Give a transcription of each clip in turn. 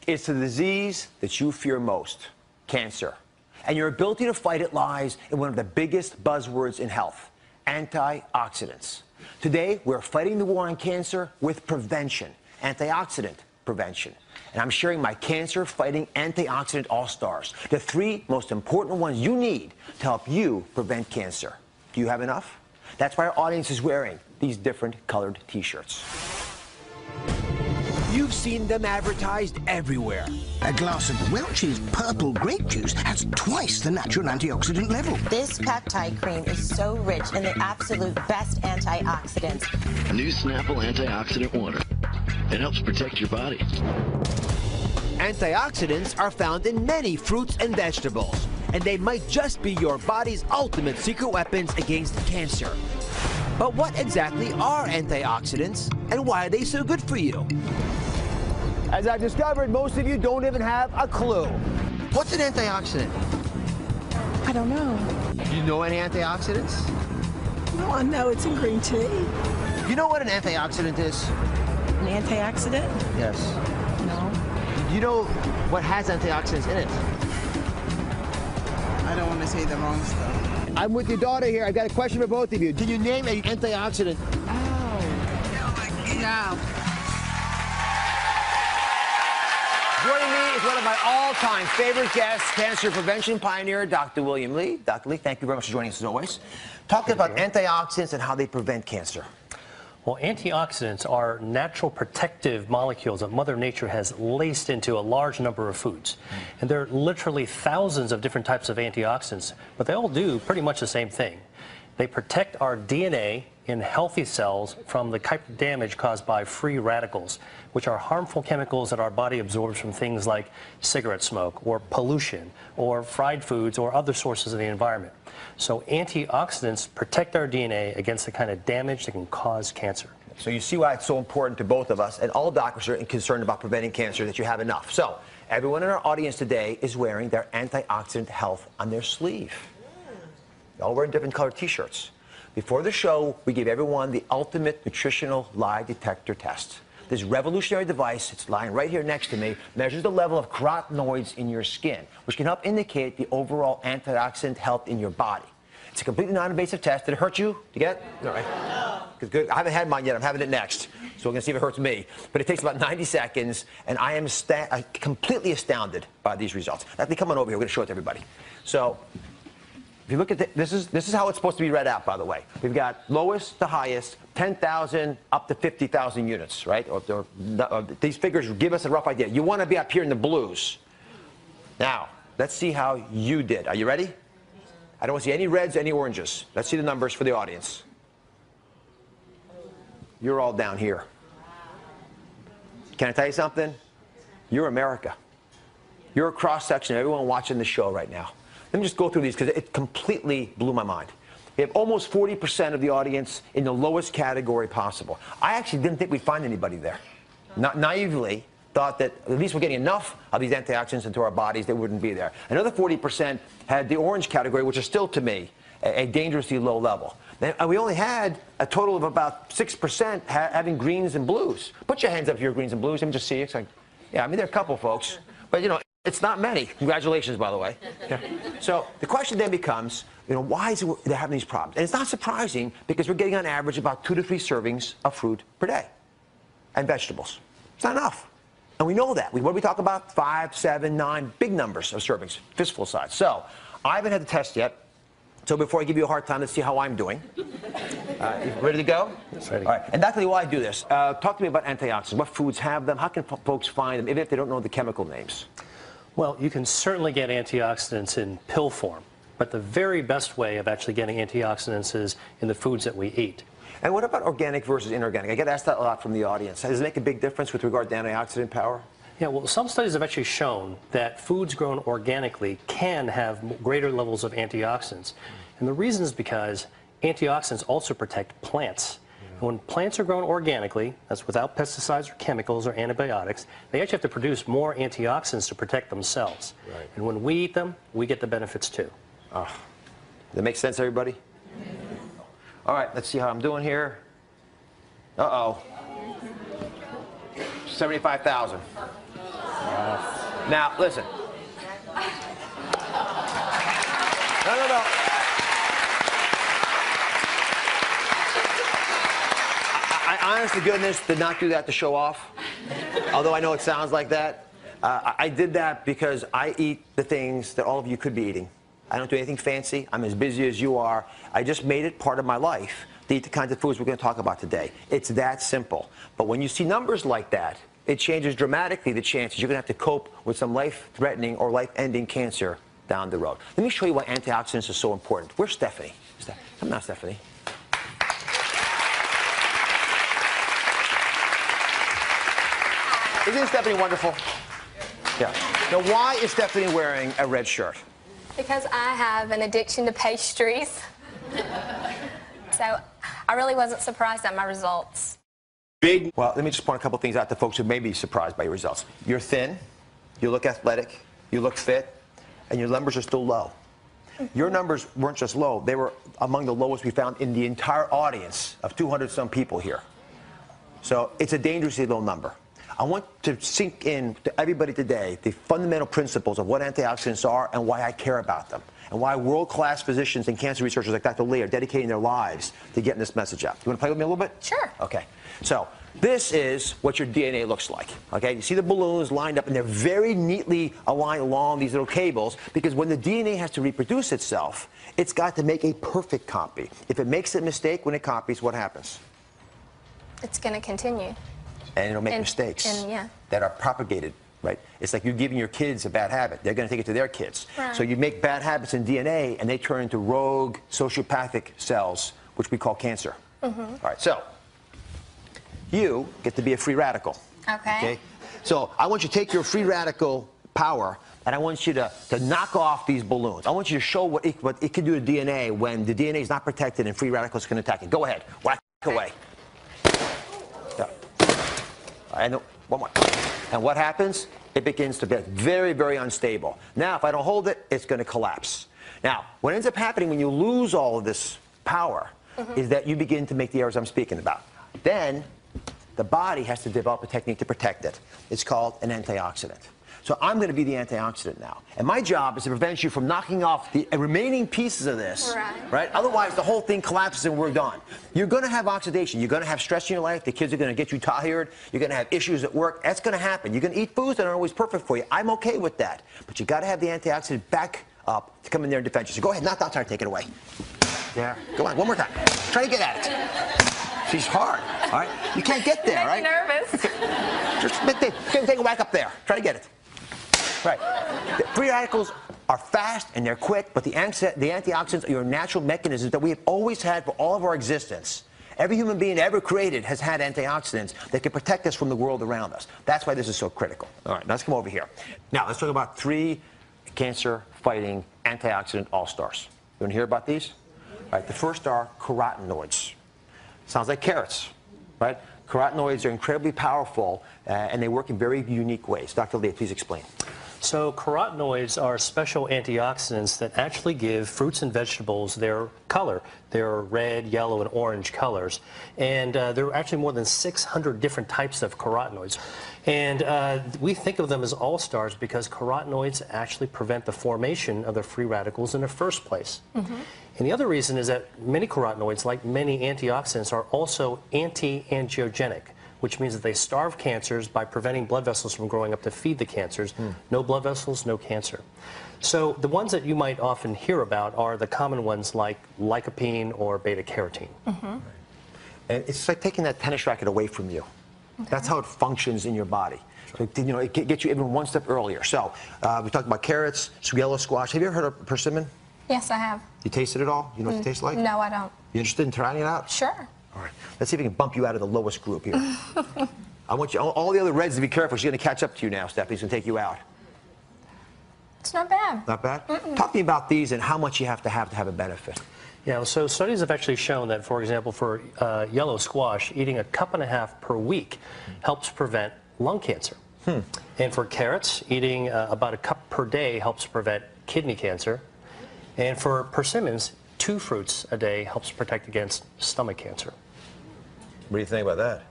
It's the disease that you fear most, cancer. And your ability to fight it lies in one of the biggest buzzwords in health, antioxidants. Today, we're fighting the war on cancer with prevention, antioxidant prevention. And I'm sharing my cancer-fighting antioxidant all-stars, the 3 most important ones you need to help you prevent cancer. Do you have enough? That's why our audience is wearing these different colored T-shirts. You've seen them advertised everywhere. A glass of Welch's purple grape juice has twice the natural antioxidant level. This peptide cream is so rich in the absolute best antioxidants. New Snapple Antioxidant Water. It helps protect your body. Antioxidants are found in many fruits and vegetables, and they might just be your body's ultimate secret weapons against cancer. But what exactly are antioxidants, and why are they so good for you? As I've discovered, most of you don't even have a clue. What's an antioxidant? I don't know. Do you know any antioxidants? No, I know it's in green tea. Do you know what an antioxidant is? An antioxidant? Yes. No. Do you know what has antioxidants in it? I don't want to say the wrong stuff. I'm with your daughter here. I've got a question for both of you. Can you name an antioxidant? Oh. No. Joining me is one of my all-time favorite guests, cancer prevention pioneer, Dr. William Li. Dr. Li, thank you very much for joining us as always. Talking about antioxidants and how they prevent cancer. Well, antioxidants are natural protective molecules that Mother Nature has laced into a large number of foods. And there are literally thousands of different types of antioxidants, but they all do pretty much the same thing. They protect our DNA in healthy cells from the type of damage caused by free radicals, which are harmful chemicals that our body absorbs from things like cigarette smoke or pollution or fried foods or other sources of the environment. So antioxidants protect our DNA against the kind of damage that can cause cancer. So you see why it's so important to both of us, and all doctors are concerned about preventing cancer, that you have enough. So everyone in our audience today is wearing their antioxidant health on their sleeve. They're all wearing different colored T-shirts. Before the show, we gave everyone the ultimate nutritional lie detector test. This revolutionary device, it's lying right here next to me, measures the level of carotenoids in your skin, which can help indicate the overall antioxidant health in your body. It's a completely non-invasive test. Did it hurt you to get? No, right? No. Good. I haven't had mine yet. I'm having it next. So we're going to see if it hurts me. But it takes about 90 seconds, and I am completely astounded by these results. Now, come on over here. We're going to show it to everybody. So if you look at this is how it's supposed to be read out, by the way. We've got lowest to highest, 10,000 up to 50,000 units, right? These figures give us a rough idea. You want to be up here in the blues. Now, let's see how you did. Are you ready? I don't want to see any reds, any oranges. Let's see the numbers for the audience. You're all down here. Can I tell you something? You're America. You're a cross-section of everyone watching the show right now. Let me just go through these because it completely blew my mind. We have almost 40% of the audience in the lowest category possible. I actually didn't think we'd find anybody there. Naively thought that at least we're getting enough of these antioxidants into our bodies, they wouldn't be there. Another 40% had the orange category, which is still, to me, a dangerously low level. And we only had a total of about 6% having greens and blues. Put your hands up if you're greens and blues. Let me just see. It's like, yeah, I mean, there are a couple folks. But, you know, it's not many. Congratulations, by the way. Yeah. So the question then becomes, you know, why is it they're having these problems? And it's not surprising because we're getting on average about 2 to 3 servings of fruit per day and vegetables. It's not enough. And we know that. What do we talk about? 5, 7, 9, big numbers of servings, fistful size. So I haven't had the test yet. So before I give you a hard time, let's see how I'm doing. You ready to go? Yes, ready. All right. And that's really why I do this. Talk to me about antioxidants. What foods have them? How can folks find them, even if they don't know the chemical names? Well, you can certainly get antioxidants in pill form, but the very best way of actually getting antioxidants is in the foods that we eat. And what about organic versus inorganic? I get asked that a lot from the audience. Does it make a big difference with regard to antioxidant power? Yeah, well, some studies have actually shown that foods grown organically can have greater levels of antioxidants. And the reason is because antioxidants also protect plants. And when plants are grown organically, that's without pesticides or chemicals or antibiotics, they actually have to produce more antioxidants to protect themselves. Right. And when we eat them, we get the benefits too. Does that make sense, everybody? All right, let's see how I'm doing here. Uh-oh. 75,000. Now, listen. No. I honest to goodness did not do that to show off, although I know it sounds like that. I did that because I eat the things that all of you could be eating. I don't do anything fancy. I'm as busy as you are. I just made it part of my life to eat the kinds of foods we're going to talk about today. It's that simple. But when you see numbers like that, it changes dramatically the chances you're going to have to cope with some life-threatening or life-ending cancer down the road. Let me show you why antioxidants are so important. Where's Stephanie? Come now, Stephanie. Isn't Stephanie wonderful? Yeah. Now, why is Stephanie wearing a red shirt? Because I have an addiction to pastries. So I really wasn't surprised at my results. Well, let me just point a couple things out to folks who may be surprised by your results. You're thin, you look athletic, you look fit, and your numbers are still low. Your numbers weren't just low, they were among the lowest we found in the entire audience of 200-some people here. So it's a dangerously low number. I want to sink in to everybody today the fundamental principles of what antioxidants are and why I care about them, and why world-class physicians and cancer researchers like Dr. Lee are dedicating their lives to getting this message out. You want to play with me a little bit? Sure. Okay. So this is what your DNA looks like. Okay. You see the balloons lined up, and they're very neatly aligned along these little cables, because when the DNA has to reproduce itself, it's got to make a perfect copy. If it makes a mistake when it copies, what happens? It's going to continue. And it'll make mistakes that are propagated, right? It's like you're giving your kids a bad habit. They're going to take it to their kids. Right. So you make bad habits in DNA, and they turn into rogue sociopathic cells, which we call cancer. All right, so you get to be a free radical. Okay. So I want you to take your free radical power, and I want you to knock off these balloons. I want you to show what it can do to DNA when the DNA is not protected and free radicals can attack it. Go ahead. Whack away. And one more. And what happens? It begins to be very, very unstable. Now, if I don't hold it, it's going to collapse. Now, what ends up happening when you lose all of this power is that you begin to make the errors I'm speaking about. Then, the body has to develop a technique to protect it. It's called an antioxidant. So I'm going to be the antioxidant now. And my job is to prevent you from knocking off the remaining pieces of this. Right? Otherwise, the whole thing collapses and we're done. You're going to have oxidation. You're going to have stress in your life. The kids are going to get you tired. You're going to have issues at work. That's going to happen. You're going to eat foods that aren't always perfect for you. I'm okay with that. But you got to have the antioxidant back up to come in there and defend you. So go ahead. Not try to take it away. There. Go on. One more time. Try to get at it. She's hard. All right? You can't get there, right? I'm nervous. Just take it back up there. Try to get it. Right. The free radicals are fast and they're quick, but the antioxidants are your natural mechanisms that we have always had for all of our existence. Every human being ever created has had antioxidants that can protect us from the world around us. That's why this is so critical. All right, now let's come over here. Now, let's talk about 3 cancer-fighting antioxidant all-stars. You want to hear about these? All right, the first are carotenoids. Sounds like carrots, right? Carotenoids are incredibly powerful, and they work in very unique ways. Dr. Lee, please explain. So carotenoids are special antioxidants that actually give fruits and vegetables their color. They're red, yellow, and orange colors. And there are actually more than 600 different types of carotenoids. And we think of them as all-stars because carotenoids actually prevent the formation of the free radicals in the first place. And the other reason is that many carotenoids, like many antioxidants, are also anti-angiogenic, which means that they starve cancers by preventing blood vessels from growing up to feed the cancers. No blood vessels, no cancer. So the ones that you might often hear about are the common ones like lycopene or beta-carotene. And it's like taking that tennis racket away from you. That's how it functions in your body. So, you know, it gets you even one step earlier. So we talked about carrots, yellow squash. Have you ever heard of persimmon? Yes, I have. You taste it at all? You know what it tastes like? No, I don't. You interested in trying it out? Sure. All right. Let's see if we can bump you out of the lowest group here. I want you, all the other reds to be careful. She's going to catch up to you now, Stephanie. She's going to take you out. It's not bad. Not bad? Talk to me about these and how much you have to have a benefit. Yeah, so studies have actually shown that, for example, for yellow squash, eating a cup and a half per week helps prevent lung cancer. And for carrots, eating about a cup per day helps prevent kidney cancer. And for persimmons, 2 fruits a day helps protect against stomach cancer. What do you think about that?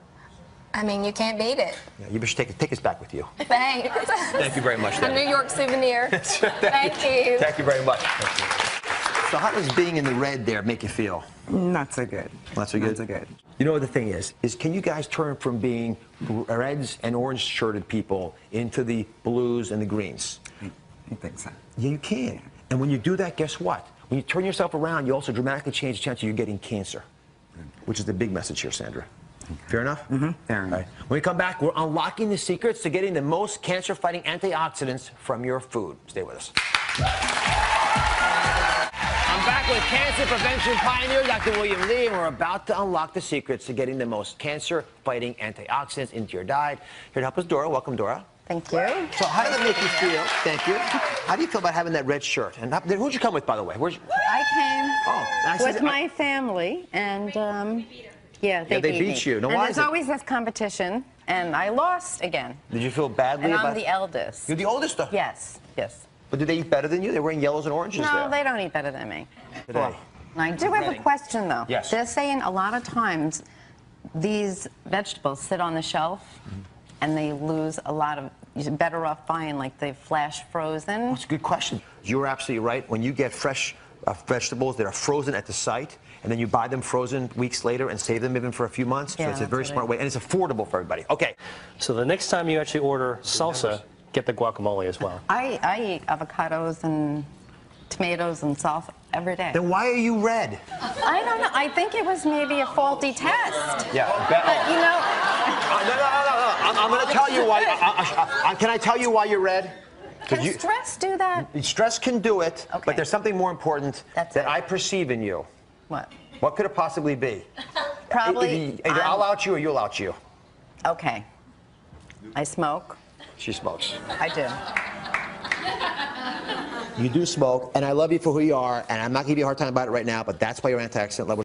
I mean, you can't beat it. Yeah, you should take us back with you. Thanks. Thank you very much, A Debbie. New York souvenir. Thank you. Thank you very much. So how does being in the red there make you feel? Not so good. Not so good? Not so good. You know what the thing is can you guys turn from being reds and orange shirted people into the blues and the greens? I think so. Yeah, you can. And when you do that, guess what? When you turn yourself around, you also dramatically change the chance of you getting cancer, which is the big message here, Sandra. Fair enough? Mm-hmm. Fair enough. All right. When we come back, we're unlocking the secrets to getting the most cancer-fighting antioxidants from your food. Stay with us. I'm back with cancer prevention pioneer, Dr. William Lee, and we're about to unlock the secrets to getting the most cancer-fighting antioxidants into your diet. Here to help us, Dora. Welcome, Dora. Thank you. So how does it make you feel? Thank you. How do you feel about having that red shirt? And who'd you come with, by the way? I came with my family, and yeah, they beat you. Now, and why there's is it? always this competition, and I lost again. Did you feel badly And about I'm the eldest. You're the oldest, though? Yes, yes. But do they eat better than you? They're wearing yellows and oranges there. No, they don't eat better than me. Today. I do have a question, though. Yes. They're saying a lot of times these vegetables sit on the shelf, and they lose a lot of. You're better off buying like the flash frozen. That's a good question. You're absolutely right. When you get fresh vegetables that are frozen at the site, and then you buy them frozen weeks later and save them even for a few months, so it's a very smart way, and it's affordable for everybody. Okay. So the next time you actually order salsa, get the guacamole as well. I eat avocados and tomatoes and salsa every day. Then why are you red? I don't know. I think it was maybe a faulty test. Yeah. But, you know... No. I'm going to tell you why. Can I tell you why you're red? Can stress do that? Stress can do it, Okay. but there's something more important That's that it. I perceive in you. What? What could it possibly be? Probably... Either I'll out you or you'll out you. Okay. I smoke. She smokes. I do. You do smoke, and I love you for who you are, and I'm not going to give you a hard time about it right now, but that's why your antioxidant level